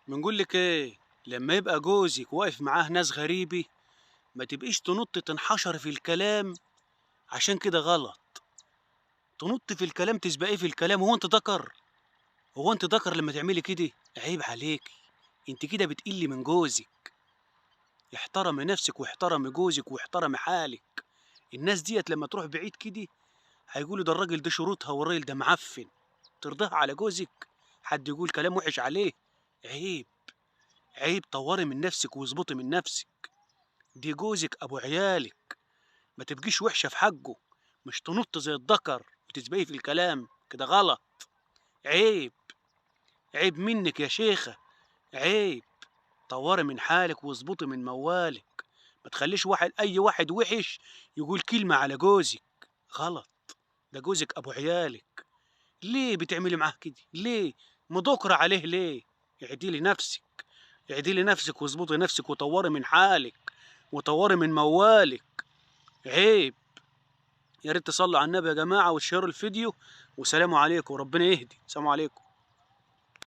بنقول لك ايه؟ لما يبقى جوزك واقف معاه ناس غريبة ما تبقيش تنط تنحشر في الكلام، عشان كده غلط. تنط في الكلام تسبقيه في الكلام. هو انت ذكر لما تعملي كده؟ عيب عليكي، انت كده بتقلي من جوزك. احترمي نفسك واحترمي جوزك واحترمي حالك. الناس ديت لما تروح بعيد كده هيقولوا ده الراجل ده شروطها والراجل ده معفن. ترضاها على جوزك؟ حد يقول كلام وحش عليه؟ عيب. عيب. طوري من نفسك واظبطي من نفسك. دي جوزك ابو عيالك، ما تبقيش وحشه في حقه. مش تنط زي الذكر وتسبقي في الكلام، كده غلط. عيب. عيب منك يا شيخه. عيب. طوري من حالك واظبطي من موالك. ما تخليش اي واحد وحش يقول كلمه على جوزك. غلط. ده جوزك ابو عيالك. ليه بتعملي معاه كده؟ ليه مدكرة عليه؟ ليه؟ اعدلي نفسك. اعدلي نفسك واظبطي نفسك وطوري من حالك وطوري من موالك. عيب. يا ريت تصلوا على النبي يا جماعة وتشيروا الفيديو. وسلام عليكم وربنا يهدي. سلام عليكم.